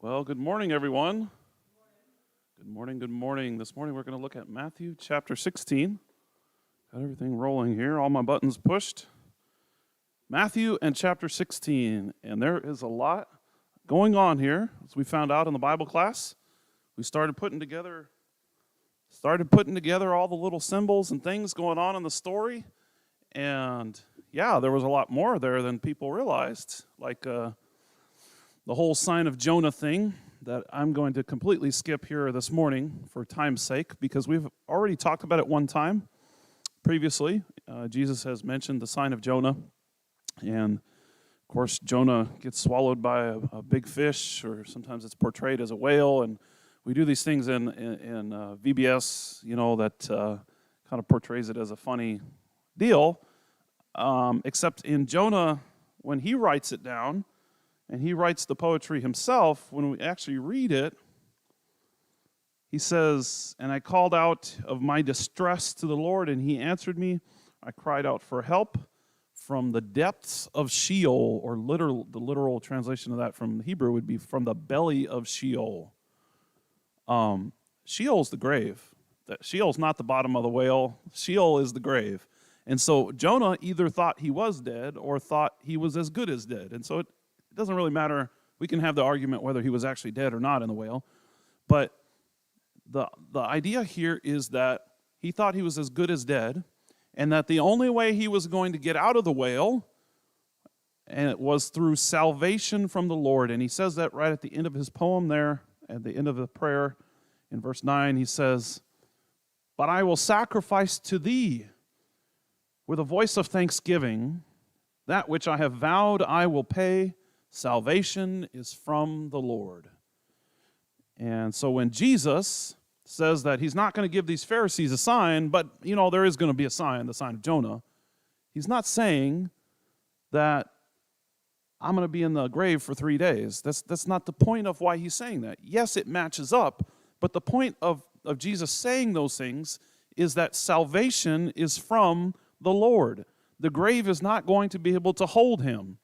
Well, good morning, everyone. Good morning, good morning. This morning we're going to look at Matthew chapter 16. Got everything rolling here, all my buttons pushed. Matthew and chapter 16. And there is a lot going on here, as we found out in the Bible class. We started putting together all the little symbols and things going on in the story. And yeah, there was a lot more there than people realized, like the whole sign of Jonah thing that I'm going to completely skip here this morning for time's sake, because we've already talked about it one time previously. Jesus has mentioned the sign of Jonah, and of course Jonah gets swallowed by a big fish, or sometimes it's portrayed as a whale, and we do these things in VBS, that kind of portrays it as a funny deal, except in Jonah, when he writes it down, and he writes the poetry himself, when we actually read it, he says, "And I called out of my distress to the Lord, and he answered me. I cried out for help from the depths of Sheol," or the literal translation of that from Hebrew would be from the belly of Sheol. Sheol's the grave. Sheol's not the bottom of the whale. Sheol is the grave. And so Jonah either thought he was dead or thought he was as good as dead. And so it doesn't really matter. We can have the argument whether he was actually dead or not in the whale. But the idea here is that he thought he was as good as dead, and that the only way he was going to get out of the whale and it was through salvation from the Lord. And he says that right at the end of his poem there, at the end of the prayer in verse 9, he says, "But I will sacrifice to thee with a voice of thanksgiving. That which I have vowed I will pay. Salvation is from the Lord." And so when Jesus says that he's not going to give these Pharisees a sign, but, there is going to be a sign, the sign of Jonah, he's not saying that I'm going to be in the grave for 3 days. That's not the point of why he's saying that. Yes, it matches up, but the point of Jesus saying those things is that salvation is from the Lord. The grave is not going to be able to hold him.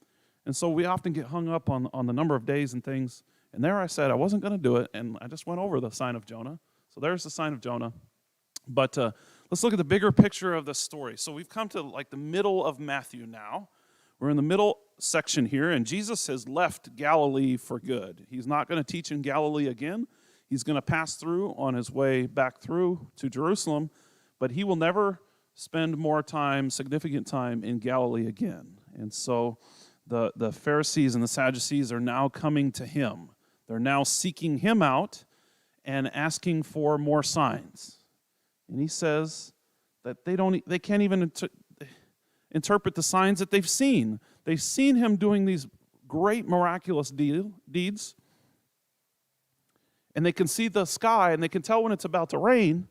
And so we often get hung up on the number of days and things. And there I said I wasn't going to do it, and I just went over the sign of Jonah. So there's the sign of Jonah. But let's look at the bigger picture of the story. So we've come to like the middle of Matthew now. We're in the middle section here, and Jesus has left Galilee for good. He's not going to teach in Galilee again. He's going to pass through on his way back through to Jerusalem, but he will never spend more time, significant time, in Galilee again. And so the Pharisees and the Sadducees are now coming to him. They're now seeking him out and asking for more signs. And he says that they can't even interpret the signs that they've seen. They've seen him doing these great miraculous deeds, and they can see the sky and they can tell when it's about to rain,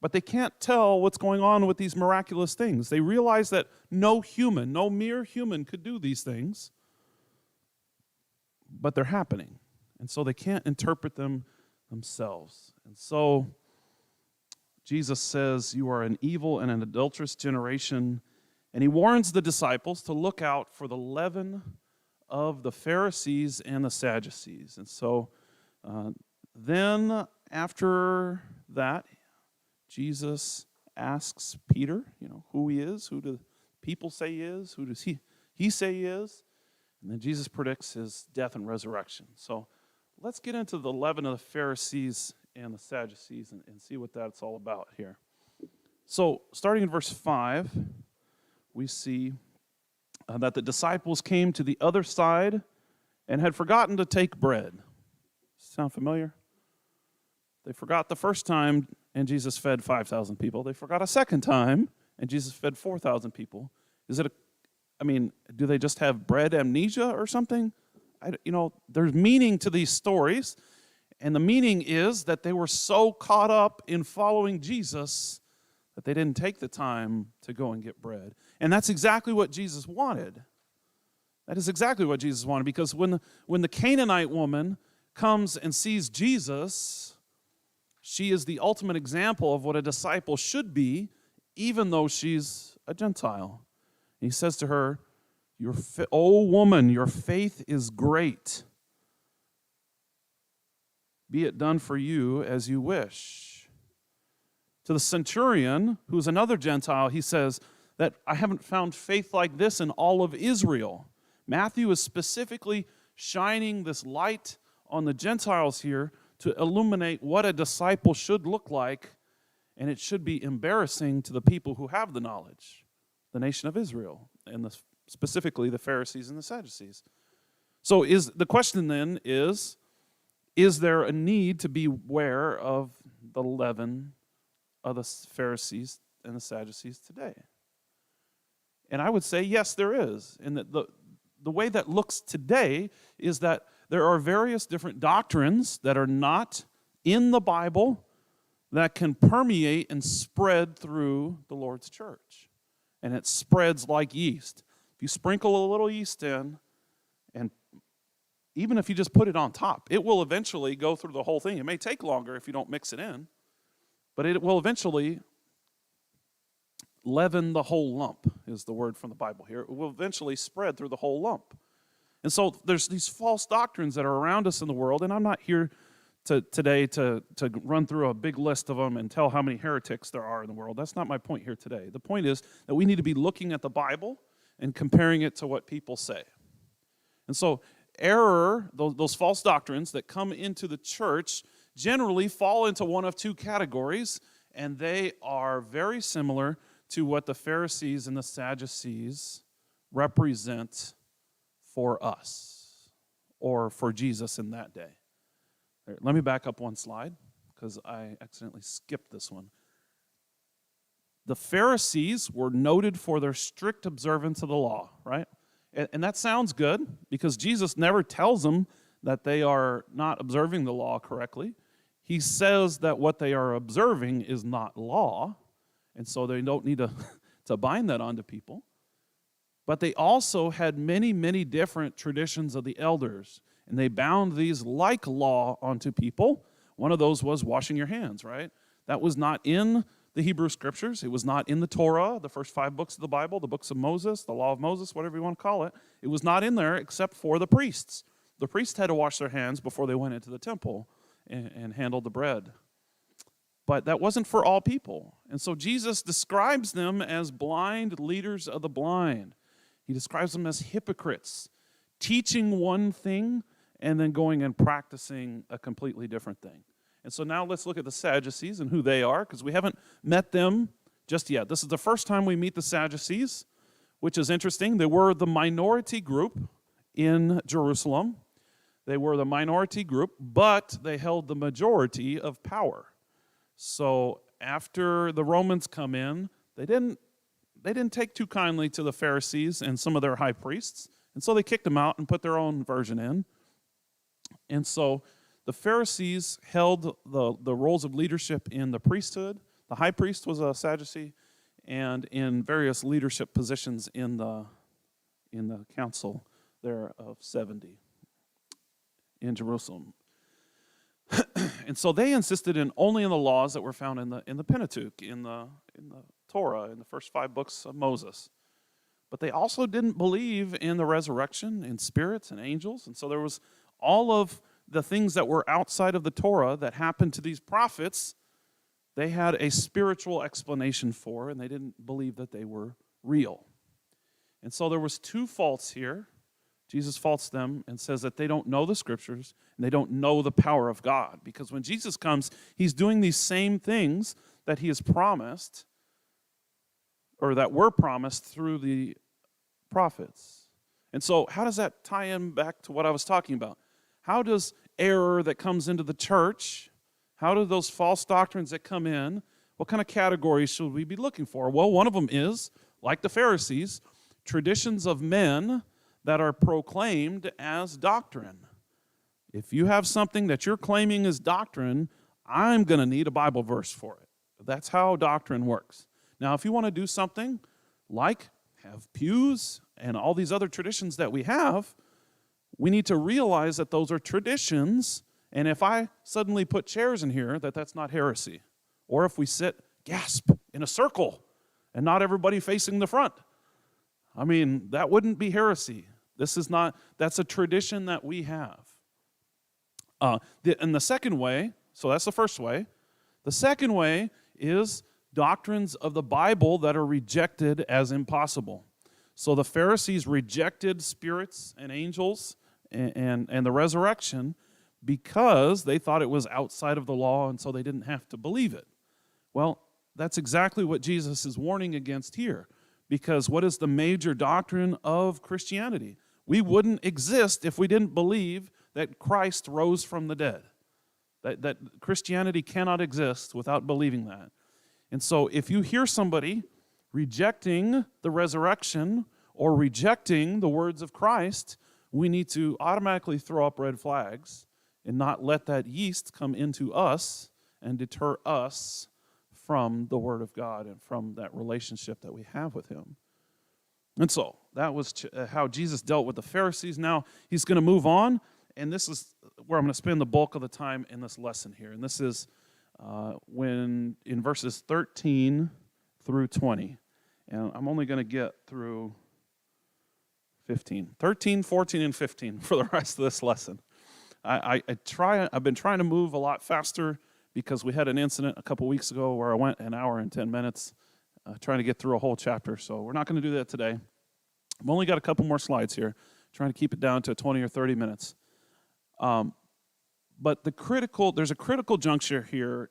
but they can't tell what's going on with these miraculous things. They realize that no mere human could do these things, but they're happening. And so they can't interpret them themselves. And so Jesus says, "You are an evil and an adulterous generation." And he warns the disciples to look out for the leaven of the Pharisees and the Sadducees. And so then after that, Jesus asks Peter, who he is, who do people say he is, who does he say he is, and then Jesus predicts his death and resurrection. So let's get into the leaven of the Pharisees and the Sadducees and see what that's all about here. So starting in verse 5, we see that the disciples came to the other side and had forgotten to take bread. Sound familiar? They forgot the first time, and Jesus fed 5,000 people. They forgot a second time, and Jesus fed 4,000 people. Do they just have bread amnesia or something? There's meaning to these stories, and the meaning is that they were so caught up in following Jesus that they didn't take the time to go and get bread. And that's exactly what Jesus wanted. That is exactly what Jesus wanted, because when the Canaanite woman comes and sees Jesus, she is the ultimate example of what a disciple should be, even though she's a Gentile. And he says to her, "O woman, your faith is great." be it done for you as you wish. To the centurion, who's another Gentile, he says that I haven't found faith like this in all of Israel. Matthew is specifically shining this light on the Gentiles here to illuminate what a disciple should look like, and it should be embarrassing to the people who have the knowledge, the nation of Israel, and specifically the Pharisees and the Sadducees. So the question then is there a need to beware of the leaven of the Pharisees and the Sadducees today? And I would say yes, there is. And that the way that looks today is that there are various different doctrines that are not in the Bible that can permeate and spread through the Lord's church. And it spreads like yeast. If you sprinkle a little yeast in, and even if you just put it on top, it will eventually go through the whole thing. It may take longer if you don't mix it in, but it will eventually leaven the whole lump, is the word from the Bible here. It will eventually spread through the whole lump. And so there's these false doctrines that are around us in the world, and I'm not here today to run through a big list of them and tell how many heretics there are in the world. That's not my point here today. The point is that we need to be looking at the Bible and comparing it to what people say. And so error, those false doctrines that come into the church generally fall into one of two categories, and they are very similar to what the Pharisees and the Sadducees represent for us, or for Jesus in that day. Let me back up one slide, because I accidentally skipped this one. The Pharisees were noted for their strict observance of the law, right? And that sounds good, because Jesus never tells them that they are not observing the law correctly. He says that what they are observing is not law, and so they don't need to bind that onto people. But they also had many, many different traditions of the elders, and they bound these like law onto people. One of those was washing your hands, right? That was not in the Hebrew Scriptures. It was not in the Torah, the first 5 books of the Bible, the books of Moses, the law of Moses, whatever you want to call it. It was not in there except for the priests. The priests had to wash their hands before they went into the temple and handled the bread. But that wasn't for all people. And so Jesus describes them as blind leaders of the blind. He describes them as hypocrites, teaching one thing and then going and practicing a completely different thing. And so now let's look at the Sadducees and who they are, because we haven't met them just yet. This is the first time we meet the Sadducees, which is interesting. They were the minority group in Jerusalem. They were the minority group, but they held the majority of power. So after the Romans come in, they didn't take too kindly to the Pharisees and some of their high priests, and so they kicked them out and put their own version in. And so the Pharisees held the roles of leadership in the priesthood. The high priest was a Sadducee, and in various leadership positions in the council there of 70 in Jerusalem. And so they insisted only in the laws that were found in the Pentateuch, in the Torah, in the first 5 books of Moses. But they also didn't believe in the resurrection, in spirits and angels. And so there was all of the things that were outside of the Torah that happened to these prophets, they had a spiritual explanation for, and they didn't believe that they were real. And so there was 2 faults here. Jesus faults them and says that they don't know the Scriptures and they don't know the power of God. Because when Jesus comes, he's doing these same things that he has promised, or that were promised through the prophets. And so how does that tie in back to what I was talking about? How does error that comes into the church, how do those false doctrines that come in, what kind of categories should we be looking for? Well, one of them is, like the Pharisees, traditions of men that are proclaimed as doctrine. If you have something that you're claiming is doctrine, I'm going to need a Bible verse for it. That's how doctrine works. Now, if you want to do something like have pews and all these other traditions that we have, we need to realize that those are traditions, and if I suddenly put chairs in here, that's not heresy. Or if we sit, gasp, in a circle, and not everybody facing the front. I mean, that wouldn't be heresy. That's a tradition that we have. And the second way, so that's the first way. The second way is doctrines of the Bible that are rejected as impossible. So the Pharisees rejected spirits and angels and the resurrection because they thought it was outside of the law, and so they didn't have to believe it. Well, that's exactly what Jesus is warning against here, because what is the major doctrine of Christianity? We wouldn't exist if we didn't believe that Christ rose from the dead. That Christianity cannot exist without believing that. And so if you hear somebody rejecting the resurrection or rejecting the words of Christ, we need to automatically throw up red flags and not let that yeast come into us and deter us from the Word of God and from that relationship that we have with Him. And so that was how Jesus dealt with the Pharisees. Now He's going to move on, and this is where I'm going to spend the bulk of the time in this lesson here. And this is when in verses 13 through 20. And I'm only going to get through 15. 13, 14, and 15 for the rest of this lesson. I've been trying to move a lot faster because we had an incident a couple weeks ago where I went an hour and 10 minutes trying to get through a whole chapter. So we're not going to do that today. I've only got a couple more slides here, trying to keep it down to 20 or 30 minutes. But there's a critical juncture here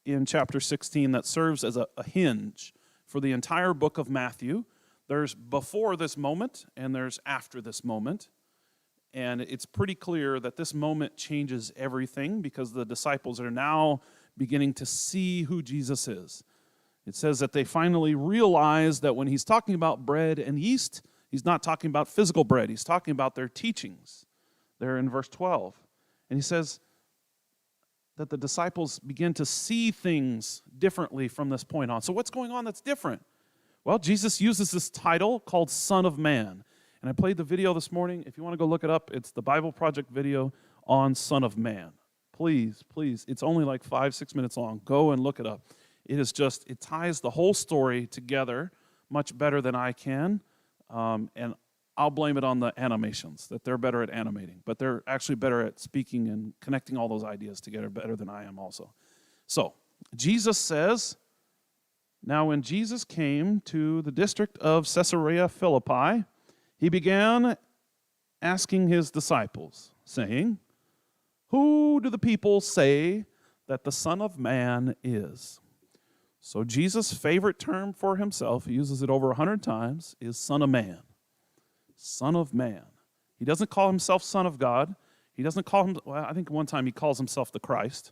in chapter 16 that serves as a hinge for the entire book of Matthew. There's before this moment and there's after this moment. And it's pretty clear that this moment changes everything because the disciples are now beginning to see who Jesus is. It says that they finally realize that when he's talking about bread and yeast, he's not talking about physical bread. He's talking about their teachings. They're in verse 12. And he says that the disciples begin to see things differently from this point on. So what's going on that's different? Well, Jesus uses this title called Son of Man. And I played the video this morning. If you want to go look it up, it's the Bible Project video on Son of Man. Please, it's only like 5-6 minutes long. Go and look it up. It ties the whole story together much better than I can. And I'll blame it on the animations, that they're better at animating. But they're actually better at speaking and connecting all those ideas together better than I am also. So, Jesus says, now when Jesus came to the district of Caesarea Philippi, he began asking his disciples, saying, "Who do the people say that the Son of Man is?" So Jesus' favorite term for himself, he uses it over 100 times, is Son of Man. Son of Man. He doesn't call himself Son of God. He doesn't call him, well, I think one time he calls himself the Christ.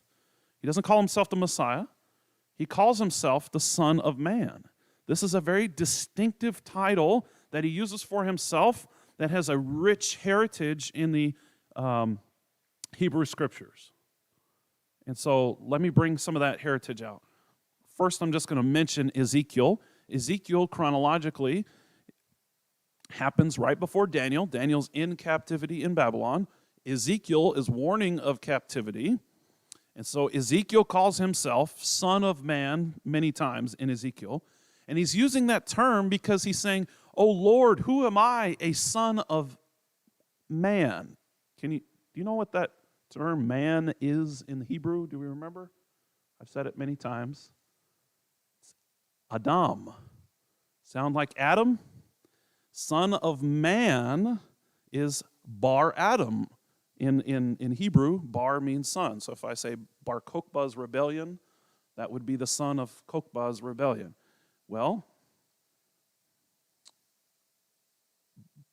He doesn't call himself the Messiah. He calls himself the Son of Man. This is a very distinctive title that he uses for himself that has a rich heritage in the Hebrew Scriptures. And so let me bring some of that heritage out. First, I'm just going to mention Ezekiel. Ezekiel, chronologically, happens right before Daniel. Daniel's in captivity in Babylon. Ezekiel is warning of captivity. And so Ezekiel calls himself Son of Man many times in Ezekiel. And he's using that term because he's saying, "Oh Lord, who am I, a son of man?" Do you know what that term man is in Hebrew? Do we remember? I've said it many times. It's Adam. Sound like Adam? Son of man is Bar Adam. In Hebrew, Bar means son. So if I say Bar Kokhba's rebellion, that would be the son of Kokhba's rebellion. Well,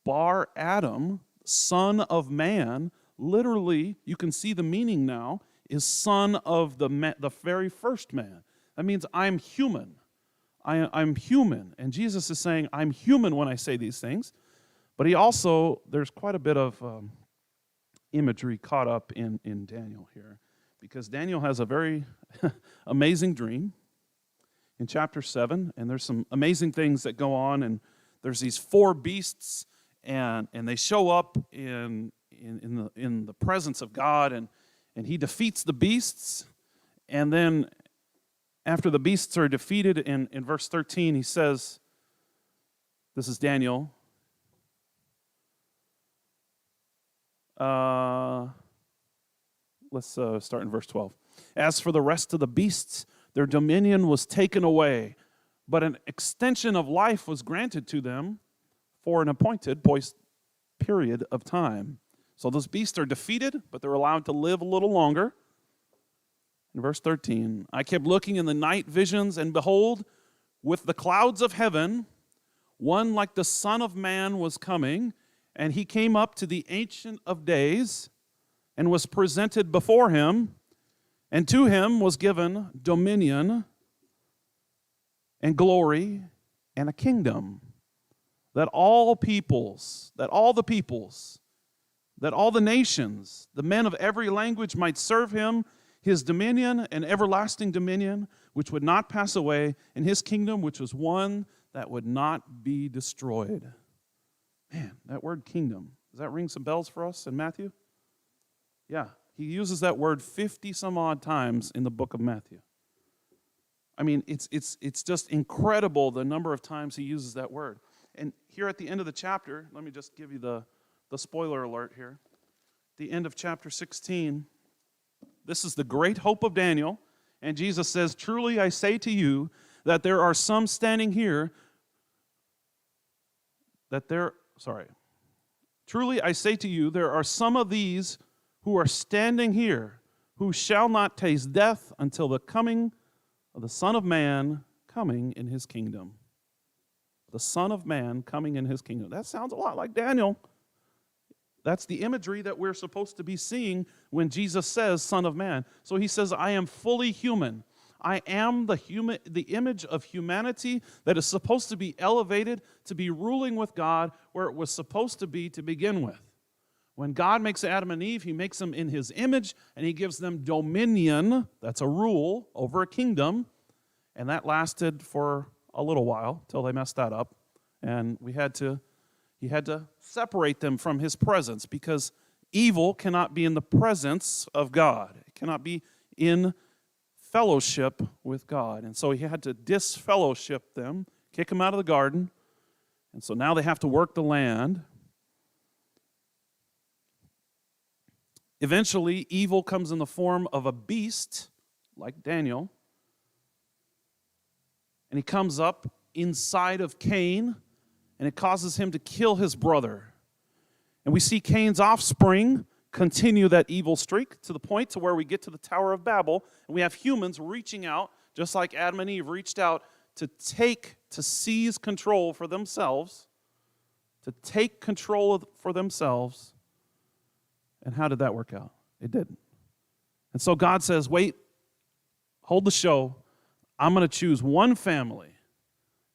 Bar Adam, son of man, literally, you can see the meaning now, is son of the very first man. That means I'm human. I'm human. And Jesus is saying, I'm human when I say these things. But there's quite a bit of imagery caught up in Daniel here. Because Daniel has a very amazing dream in chapter 7. And there's some amazing things that go on. And there's these 4 beasts. And they show up in the presence of God. And he defeats the beasts. And then after the beasts are defeated, in verse 13, he says, this is Daniel, Let's start in verse 12. As for the rest of the beasts, their dominion was taken away, but an extension of life was granted to them for an appointed period of time. So those beasts are defeated, but they're allowed to live a little longer. In verse 13, I kept looking in the night visions, and behold, with the clouds of heaven, one like the Son of Man was coming, and he came up to the Ancient of Days and was presented before him, and to him was given dominion and glory and a kingdom, that all peoples, that all the nations, the men of every language might serve him. His dominion and everlasting dominion, which would not pass away, and his kingdom, which was one that would not be destroyed. Man, that word kingdom, does that ring some bells for us in Matthew? Yeah, he uses that word 50 some odd times in the book of Matthew. I mean, it's just incredible the number of times he uses that word. And here at the end of the chapter, let me just give you the spoiler alert here. The end of chapter 16, this is the great hope of Daniel. And Jesus says, truly I say to you that there are some standing here truly I say to you, there are some of these who are standing here who shall not taste death until the coming of the Son of Man coming in his kingdom. The Son of Man coming in his kingdom. That sounds a lot like Daniel. That's the imagery that we're supposed to be seeing when Jesus says Son of Man. So he says, I am fully human. I am the image of humanity that is supposed to be elevated to be ruling with God where it was supposed to be to begin with. When God makes Adam and Eve, he makes them in his image and he gives them dominion. That's a rule over a kingdom. And that lasted for a little while till they messed that up. And he had to separate them from his presence because evil cannot be in the presence of God. It cannot be in fellowship with God. And so he had to disfellowship them, kick them out of the garden. And so now they have to work the land. Eventually, evil comes in the form of a beast, like Daniel. And he comes up inside of Cain, and it causes him to kill his brother. And we see Cain's offspring continue that evil streak to the point to where we get to the Tower of Babel, and we have humans reaching out, just like Adam and Eve reached out to seize control for themselves, for themselves. And how did that work out? It didn't. And so God says, wait, hold the show. I'm going to choose one family,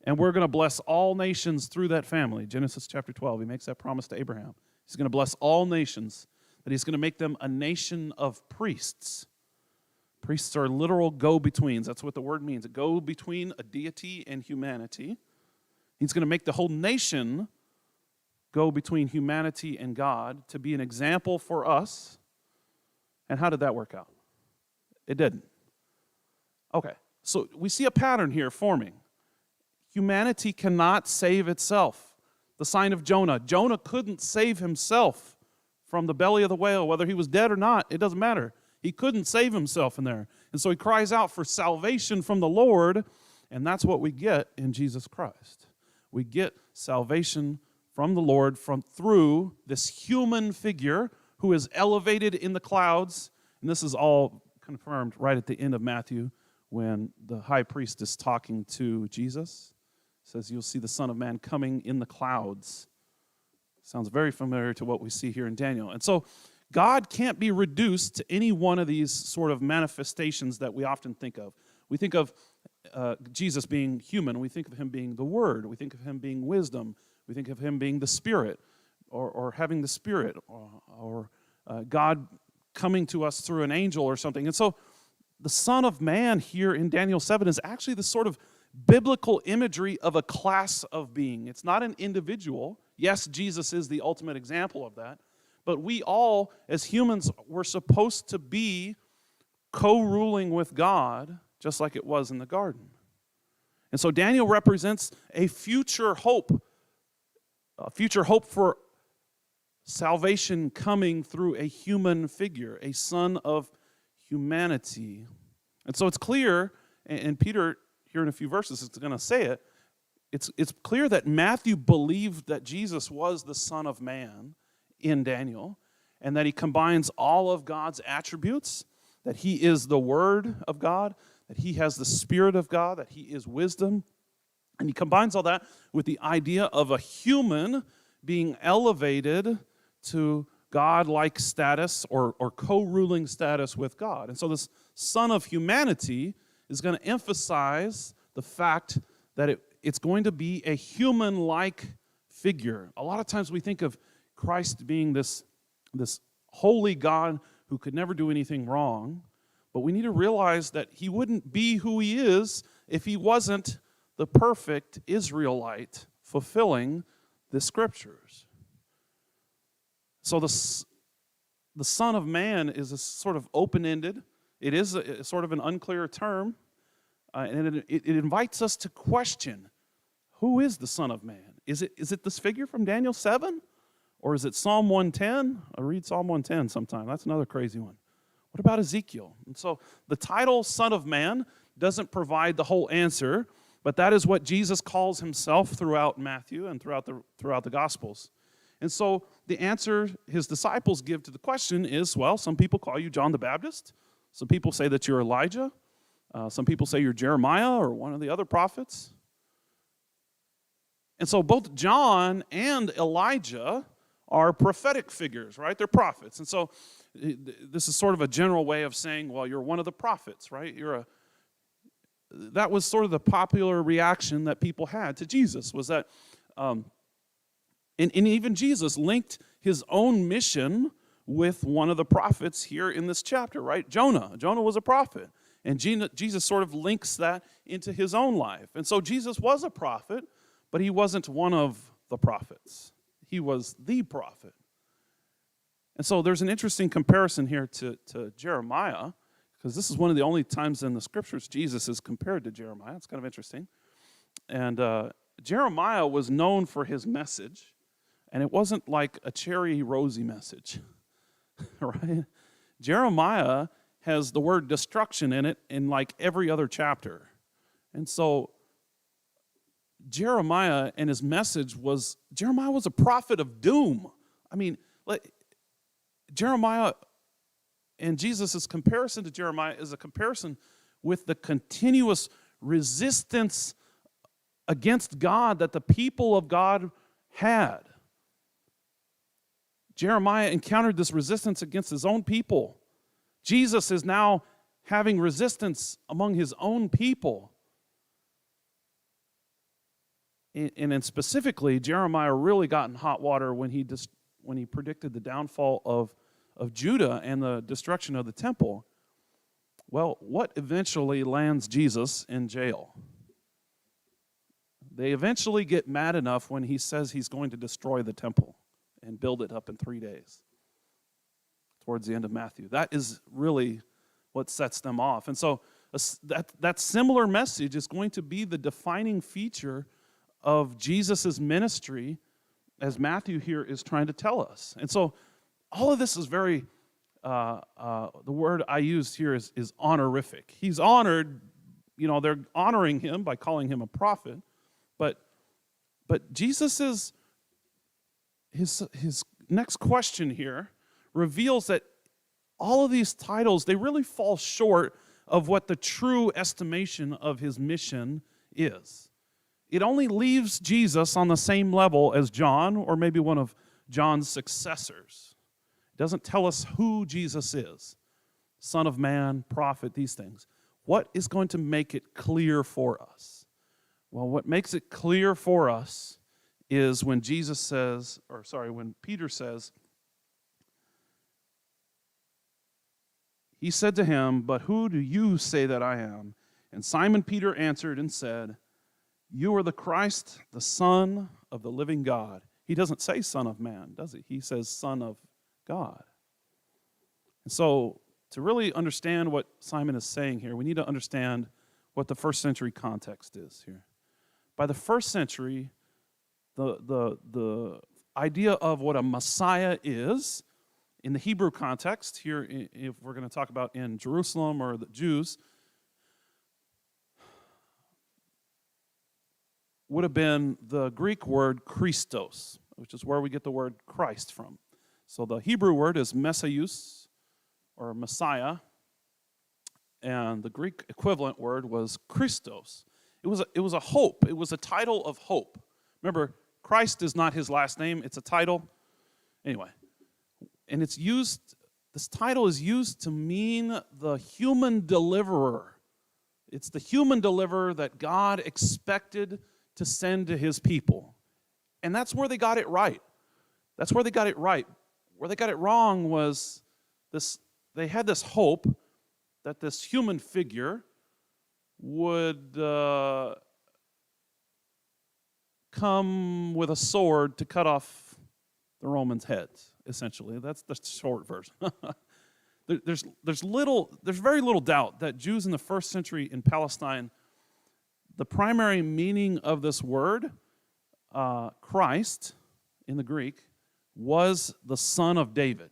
and we're going to bless all nations through that family. Genesis chapter 12, he makes that promise to Abraham. He's going to bless all nations, that he's going to make them a nation of priests. Priests are literal go-betweens. That's what the word means, a go-between a deity and humanity. He's going to make the whole nation go between humanity and God to be an example for us. And how did that work out? It didn't. Okay, so we see a pattern here forming. Humanity cannot save itself. The sign of Jonah. Jonah couldn't save himself from the belly of the whale, whether he was dead or not, it doesn't matter. He couldn't save himself in there. And so he cries out for salvation from the Lord, and that's what we get in Jesus Christ. We get salvation from the Lord through this human figure who is elevated in the clouds. And this is all confirmed right at the end of Matthew when the high priest is talking to Jesus. It says, you'll see the Son of Man coming in the clouds. Sounds very familiar to what we see here in Daniel. And so God can't be reduced to any one of these sort of manifestations that we often think of. We think of Jesus being human. We think of him being the Word. We think of him being wisdom. We think of him being the Spirit or having the Spirit or God coming to us through an angel or something. And so the Son of Man here in Daniel 7 is actually the sort of biblical imagery of a class of being. It's not an individual. Yes, Jesus is the ultimate example of that. But we all, as humans, were supposed to be co-ruling with God, just like it was in the garden. And so Daniel represents a future hope for salvation coming through a human figure, a son of humanity. And so it's clear, and Peter, here in a few verses, is going to say it, it's clear that Matthew believed that Jesus was the Son of Man in Daniel, and that he combines all of God's attributes, that he is the Word of God, that he has the Spirit of God, that he is wisdom. And he combines all that with the idea of a human being elevated to God-like status or co-ruling status with God. And so this Son of Humanity is going to emphasize the fact that it's going to be a human-like figure. A lot of times we think of Christ being this holy God who could never do anything wrong, but we need to realize that he wouldn't be who he is if he wasn't the perfect Israelite fulfilling the Scriptures. So the Son of Man is a sort of open-ended. It is a sort of an unclear term, and it invites us to question, who is the Son of Man? Is it this figure from Daniel 7? Or is it Psalm 110? I read Psalm 110 sometime. That's another crazy one. What about Ezekiel? And so the title Son of Man doesn't provide the whole answer, but that is what Jesus calls himself throughout Matthew and throughout the Gospels. And so the answer his disciples give to the question is, well, some people call you John the Baptist. Some people say that you're Elijah. Some people say you're Jeremiah or one of the other prophets. And so both John and Elijah are prophetic figures, right? They're prophets. And so this is sort of a general way of saying, well, you're one of the prophets, right? That was sort of the popular reaction that people had to Jesus, was that, and even Jesus linked his own mission with one of the prophets here in this chapter, right? Jonah. Jonah was a prophet. And Jesus sort of links that into his own life. And so Jesus was a prophet, but he wasn't one of the prophets. He was the prophet. And so there's an interesting comparison here to Jeremiah, because this is one of the only times in the Scriptures Jesus is compared to Jeremiah. It's kind of interesting. And Jeremiah was known for his message, and it wasn't like a cherry rosy message, right? Jeremiah has the word destruction in it in like every other chapter. And so Jeremiah and his message was, Jeremiah was a prophet of doom. I mean, Jeremiah and Jesus' comparison to Jeremiah is a comparison with the continuous resistance against God that the people of God had. Jeremiah encountered this resistance against his own people. Jesus is now having resistance among his own people. And then specifically, Jeremiah really got in hot water when he predicted the downfall of Judah and the destruction of the temple. Well, what eventually lands Jesus in jail? They eventually get mad enough when he says he's going to destroy the temple and build it up in 3 days, towards the end of Matthew. That is really what sets them off. And so that similar message is going to be the defining feature of Jesus' ministry, as Matthew here is trying to tell us. And so all of this is very, the word I used here is honorific. He's honored, they're honoring him by calling him a prophet, but Jesus is, his next question here reveals that all of these titles, they really fall short of what the true estimation of his mission is. It only leaves Jesus on the same level as John, or maybe one of John's successors. It doesn't tell us who Jesus is. Son of Man, prophet, these things. What is going to make it clear for us? Well, what makes it clear for us is when when Peter says, he said to him, "But who do you say that I am?" And Simon Peter answered and said, "You are the Christ, the Son of the living God." He doesn't say Son of Man, does he? He says Son of God. And so to really understand what Simon is saying here, we need to understand what the first century context is here. By the first century, the idea of what a Messiah is in the Hebrew context, here if we're going to talk about in Jerusalem or the Jews, would have been the Greek word Christos, which is where we get the word Christ from. So the Hebrew word is Messiah or Messiah, and the Greek equivalent word was Christos. It was a hope. It was a title of hope. Remember, Christ is not his last name. It's a title. Anyway, and it's used, this title is used to mean the human deliverer. It's the human deliverer that God expected to send to his people. And that's where they got it right. That's where they got it right. Where they got it wrong was this, they had this hope that this human figure would come with a sword to cut off the Romans' heads, essentially. That's the short version. There's very little doubt that Jews in the first century in Palestine, the primary meaning of this word, Christ, in the Greek, was the son of David.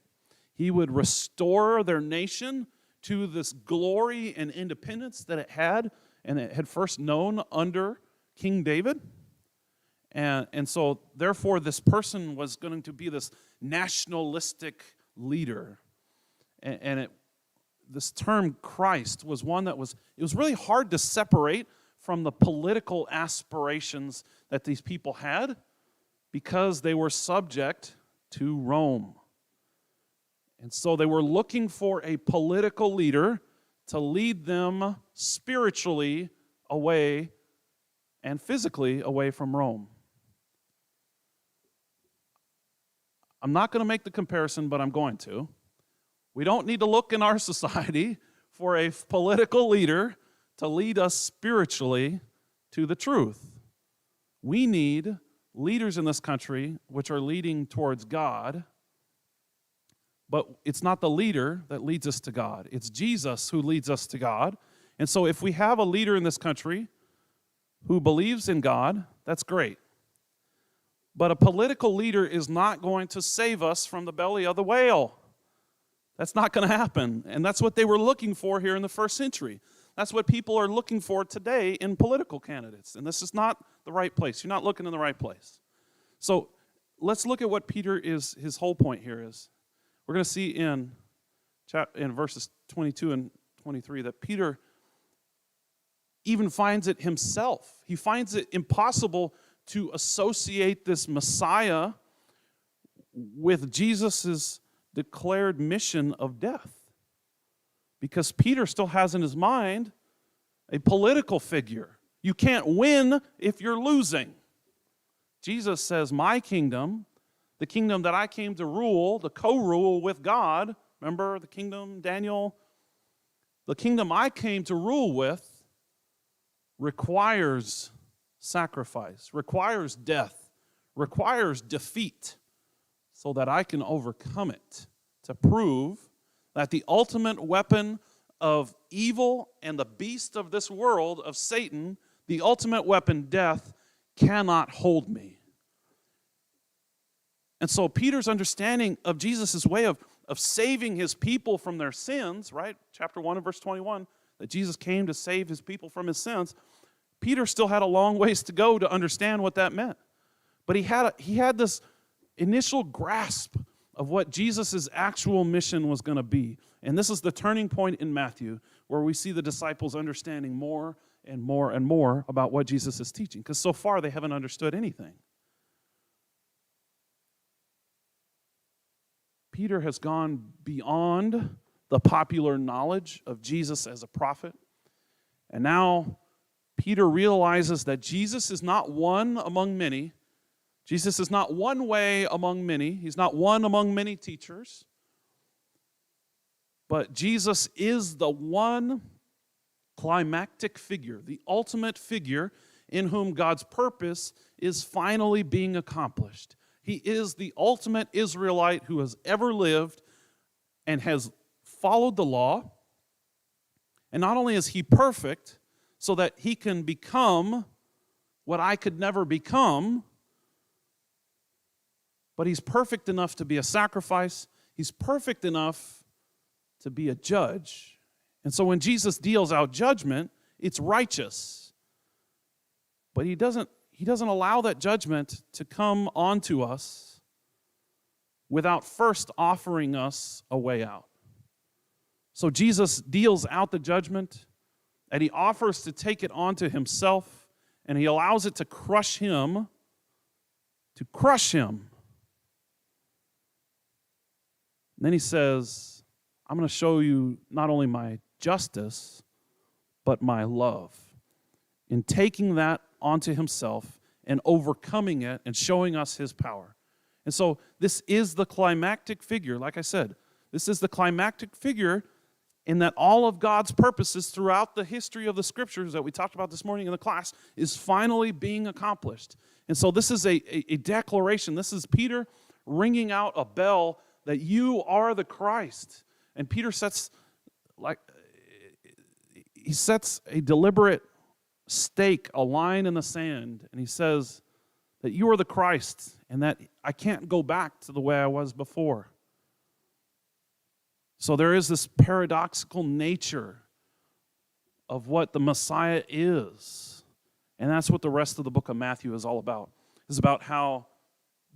He would restore their nation to this glory and independence that it had, and it had first known under King David. And so, therefore, this person was going to be this nationalistic leader. And this term Christ was one that it was really hard to separate from the political aspirations that these people had because they were subject to Rome. And so they were looking for a political leader to lead them spiritually away and physically away from Rome. I'm not going to make the comparison, but I'm going to. We don't need to look in our society for a political leader to lead us spiritually to the truth. We need leaders in this country which are leading towards God, but it's not the leader that leads us to God. It's Jesus who leads us to God. And so if we have a leader in this country who believes in God, that's great. But a political leader is not going to save us from the belly of the whale. That's not going to happen. And that's what they were looking for here in the first century. That's what people are looking for today in political candidates. And this is not the right place. You're not looking in the right place. So let's look at what his whole point here is. We're going to see in verses 22 and 23 that Peter even finds it himself. He finds it impossible to associate this Messiah with Jesus' declared mission of death. Because Peter still has in his mind a political figure. You can't win if you're losing. Jesus says, my kingdom, the kingdom that I came to rule, the co-rule with God, remember the kingdom, Daniel? The kingdom I came to rule with requires sacrifice, requires death, requires defeat, so that I can overcome it, to prove that the ultimate weapon of evil and the beast of this world, of Satan, the ultimate weapon, death, cannot hold me. And so Peter's understanding of Jesus' way of saving his people from their sins, right? Chapter 1 and verse 21, that Jesus came to save his people from his sins. Peter still had a long ways to go to understand what that meant. But he had this initial grasp of what Jesus' actual mission was going to be. And this is the turning point in Matthew where we see the disciples understanding more and more and more about what Jesus is teaching. Because so far they haven't understood anything. Peter has gone beyond the popular knowledge of Jesus as a prophet. And now Peter realizes that Jesus is not one among many. Jesus is not one way among many. He's not one among many teachers. But Jesus is the one climactic figure, the ultimate figure in whom God's purpose is finally being accomplished. He is the ultimate Israelite who has ever lived and has followed the law. And not only is he perfect, so that he can become what I could never become, but he's perfect enough to be a sacrifice. He's perfect enough to be a judge. And so when Jesus deals out judgment, it's righteous. But he doesn't allow that judgment to come onto us without first offering us a way out. So Jesus deals out the judgment, and he offers to take it onto himself, and he allows it to crush him, And then he says, I'm going to show you not only my justice, but my love. In taking that onto himself and overcoming it and showing us his power. And so this is the climactic figure, like I said. This is the climactic figure in that all of God's purposes throughout the history of the scriptures that we talked about this morning in the class is finally being accomplished. And so this is a declaration. This is Peter ringing out a bell that you are the Christ. And Peter sets a deliberate stake, a line in the sand, and he says that you are the Christ and that I can't go back to the way I was before. So there is this paradoxical nature of what the Messiah is. And that's what the rest of the book of Matthew is all about. It's about how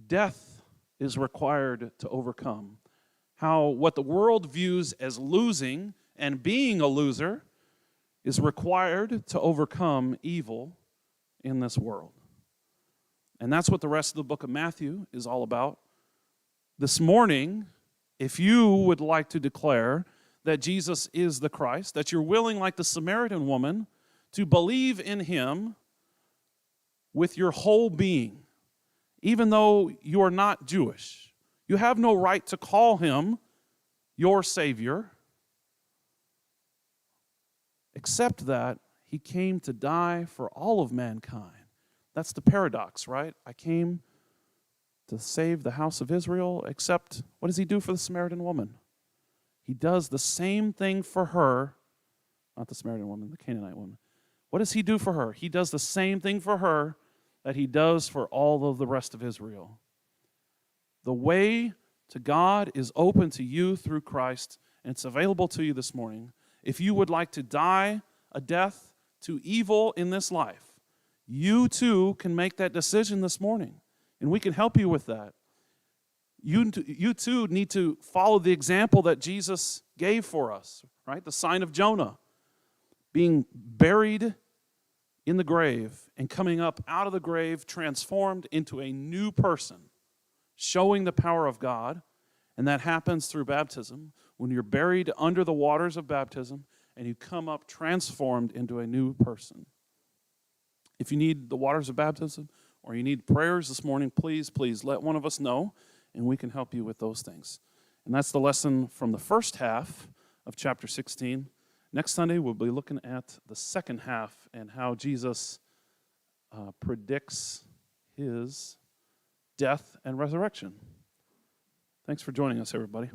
death is required to overcome. How what the world views as losing and being a loser is required to overcome evil in this world. And that's what the rest of the book of Matthew is all about. This morning, if you would like to declare that Jesus is the Christ, that you're willing, like the Samaritan woman, to believe in him with your whole being, even though you are not Jewish, you have no right to call him your Savior, except that he came to die for all of mankind. That's the paradox, right? I came to save the house of Israel, except what does he do for the Samaritan woman? He does the same thing for her, not the Samaritan woman, the Canaanite woman. What does he do for her? He does the same thing for her that he does for all of the rest of Israel. The way to God is open to you through Christ, and it's available to you this morning. If you would like to die a death to evil in this life, you too can make that decision this morning. And we can help you with that. You too need to follow the example that Jesus gave for us, right? The sign of Jonah, being buried in the grave and coming up out of the grave transformed into a new person, showing the power of God. And that happens through baptism. When you're buried under the waters of baptism and you come up transformed into a new person. If you need the waters of baptism, or you need prayers this morning, please let one of us know, and we can help you with those things. And that's the lesson from the first half of chapter 16. Next Sunday, we'll be looking at the second half and how Jesus predicts his death and resurrection. Thanks for joining us, everybody.